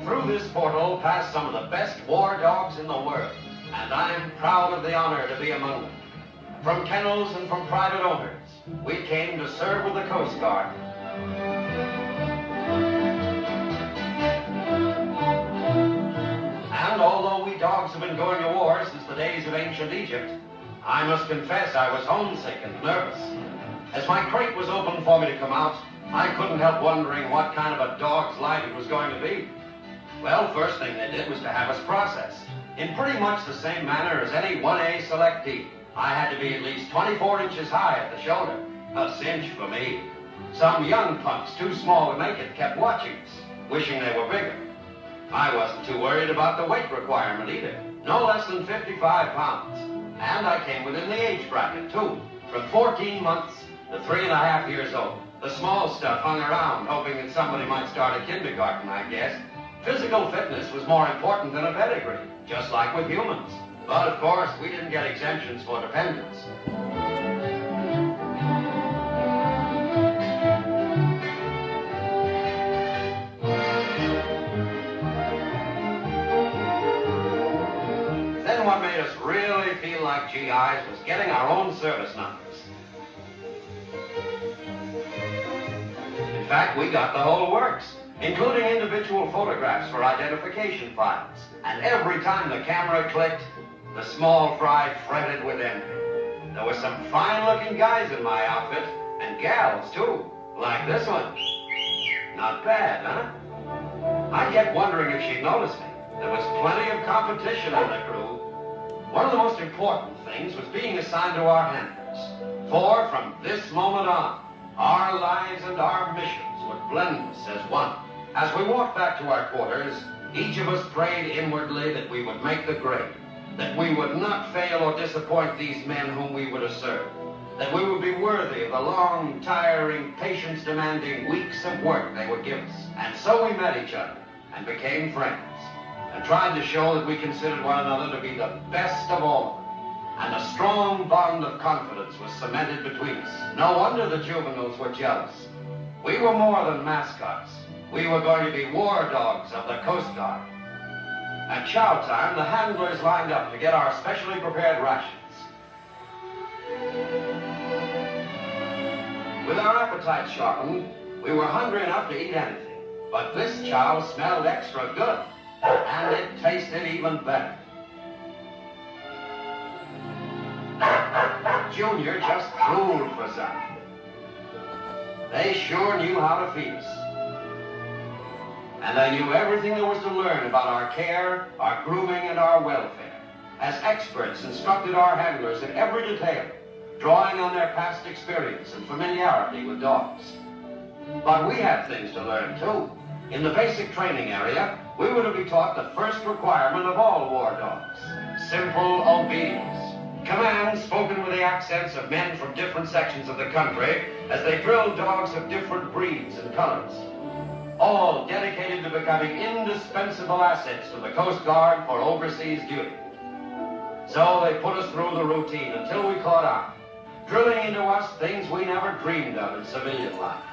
Through this portal pass some of the best war dogs in the world, and I'm proud of the honor to be among them. From kennels and from private owners, we came to serve with the Coast Guard. And although we dogs have been going to war since the days of ancient Egypt, I must confess I was homesick and nervous. As my crate was open for me to come out, I couldn't help wondering what kind of a dog's life it was going to be. Well, first thing they did was to have us processed. In pretty much the same manner as any 1A selectee, I had to be at least 24 inches high at the shoulder. A cinch for me. Some young punks, too small to make it, kept watching us, wishing they were bigger. I wasn't too worried about the weight requirement either. No less than 55 pounds. And I came within the age bracket, too. From 14 months to 3.5 years old. The small stuff hung around, hoping that somebody might start a kindergarten, I guess. Physical fitness was more important than a pedigree, just like with humans. But, of course, we didn't get exemptions for dependents. Then what made us really feel like GIs was getting our own service numbers. In fact, we got the whole works, including individual photographs for identification files. And every time the camera clicked, the small fry fretted with envy. There were some fine-looking guys in my outfit, and gals, too, like this one. Not bad, huh? I kept wondering if she'd notice me. There was plenty of competition in the crew. One of the most important things was being assigned to our handlers. For from this moment on, our lives and our missions would blend us as one. As we walked back to our quarters, each of us prayed inwardly that we would make the grade, that we would not fail or disappoint these men whom we were to serve, that we would be worthy of the long, tiring, patience-demanding weeks of work they would give us. And so we met each other and became friends, and tried to show that we considered one another to be the best of all of them. And a strong bond of confidence was cemented between us. No wonder the juveniles were jealous. We were more than mascots. We were going to be war dogs of the Coast Guard. At chow time, the handlers lined up to get our specially prepared rations. With our appetites sharpened, we were hungry enough to eat anything. But this chow smelled extra good, and it tasted even better. Junior just drooled for some. They sure knew how to feed us. And they knew everything there was to learn about our care, our grooming, and our welfare. As experts instructed our handlers in every detail, drawing on their past experience and familiarity with dogs. But we had things to learn, too. In the basic training area, we were to be taught the first requirement of all war dogs: simple obedience. Commands spoken with the accents of men from different sections of the country as they drilled dogs of different breeds and colors. All dedicated to becoming indispensable assets to the Coast Guard for overseas duty. So they put us through the routine until we caught on, drilling into us things we never dreamed of in civilian life.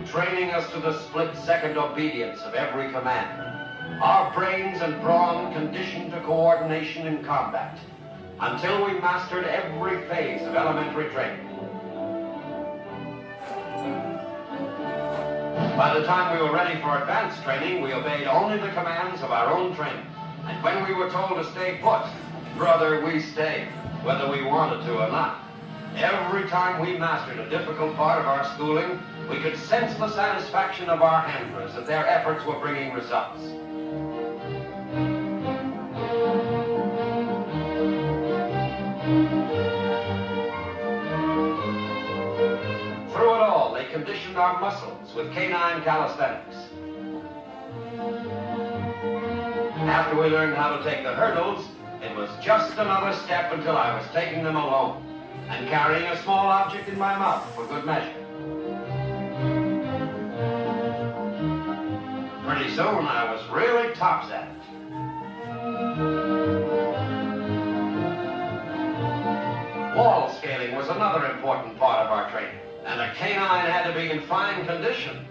Training us to the split-second obedience of every command. Our brains and brawn conditioned to coordination in combat until we mastered every phase of elementary training. By the time we were ready for advanced training, we obeyed only the commands of our own training. And when we were told to stay put, brother, we stayed, whether we wanted to or not. Every time we mastered a difficult part of our schooling, we could sense the satisfaction of our handlers that their efforts were bringing results. Through it all, they conditioned our muscles with canine calisthenics. After we learned how to take the hurdles, it was just another step until I was taking them alone and carrying a small object in my mouth for good measure. Pretty soon, I was really tops at it. Wall scaling was another important part of our training. canine had to be in fine condition,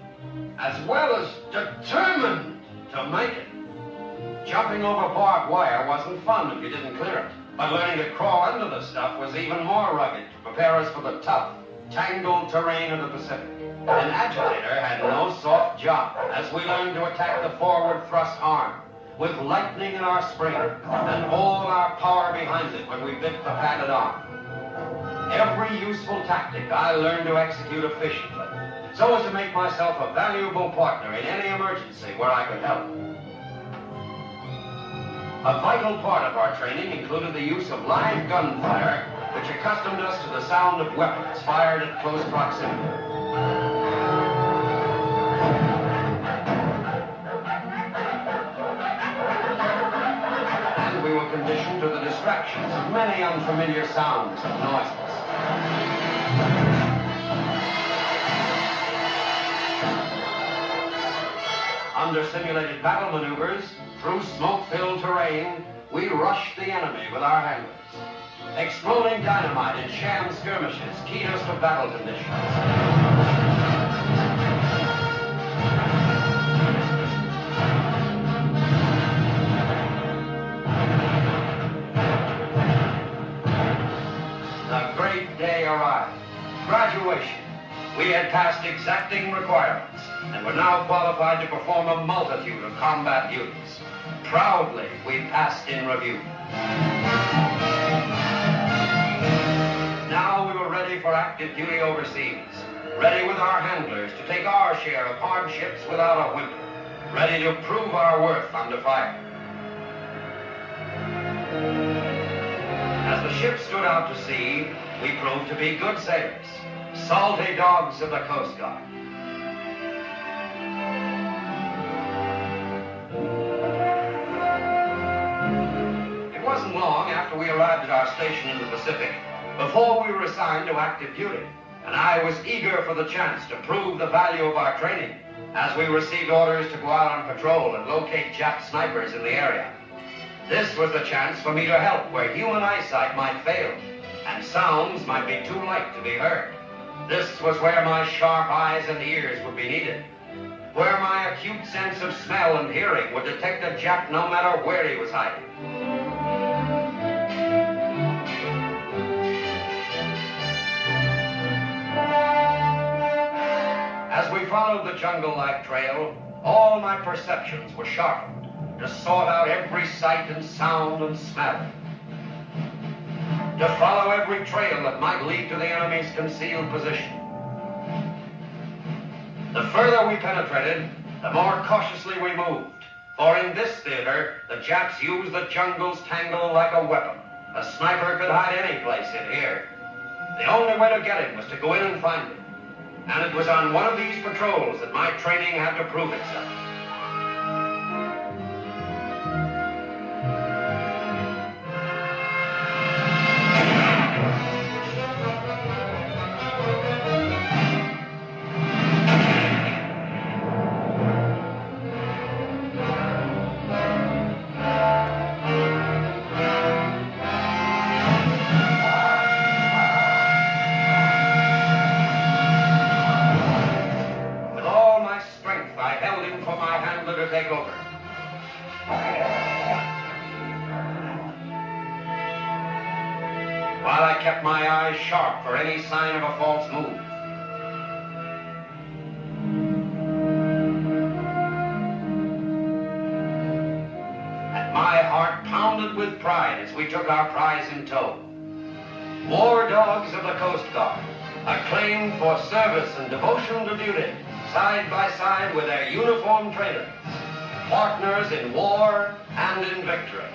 as well as determined to make it. Jumping over barbed wire wasn't fun if you didn't clear it, but learning to crawl under the stuff was even more rugged to prepare us for the tough, tangled terrain of the Pacific. An agitator had no soft job as we learned to attack the forward thrust arm with lightning in our spring and all our power behind it when we bit the padded arm. Every useful tactic I learned to execute efficiently, so as to make myself a valuable partner in any emergency where I could help. A vital part of our training included the use of live gunfire, which accustomed us to the sound of weapons fired at close proximity. And we were conditioned to the distractions of many unfamiliar sounds and noises. Under simulated battle maneuvers, through smoke-filled terrain, we rushed the enemy with our handlers. Exploding dynamite in sham skirmishes keyed us to battle conditions. The great day arrived. Graduation. We had passed exacting requirements and were now qualified to perform a multitude of combat duties. Proudly, we passed in review. Now we were ready for active duty overseas, ready with our handlers to take our share of hardships without a whimper, ready to prove our worth under fire. As the ship stood out to sea, we proved to be good sailors, salty dogs of the Coast Guard. It wasn't long after we arrived at our station in the Pacific before we were assigned to active duty, and I was eager for the chance to prove the value of our training as we received orders to go out on patrol and locate Jap snipers in the area. This was the chance for me to help where human eyesight might fail and sounds might be too light to be heard. This was where my sharp eyes and ears would be needed, where my acute sense of smell and hearing would detect a Jap no matter where he was hiding. As we followed the jungle-like trail, all my perceptions were sharpened to sort out every sight and sound and smell, to follow every trail that might lead to the enemy's concealed position. The further we penetrated, the more cautiously we moved, for in this theater, the Japs used the jungle's tangle like a weapon. A sniper could hide any place in here. The only way to get him was to go in and find him. And it was on one of these patrols that my training had to prove itself. While I kept my eyes sharp for any sign of a false move. And my heart pounded with pride as we took our prize in tow. War dogs of the Coast Guard, acclaimed for service and devotion to duty, side by side with their uniformed trainers, partners in war and in victory.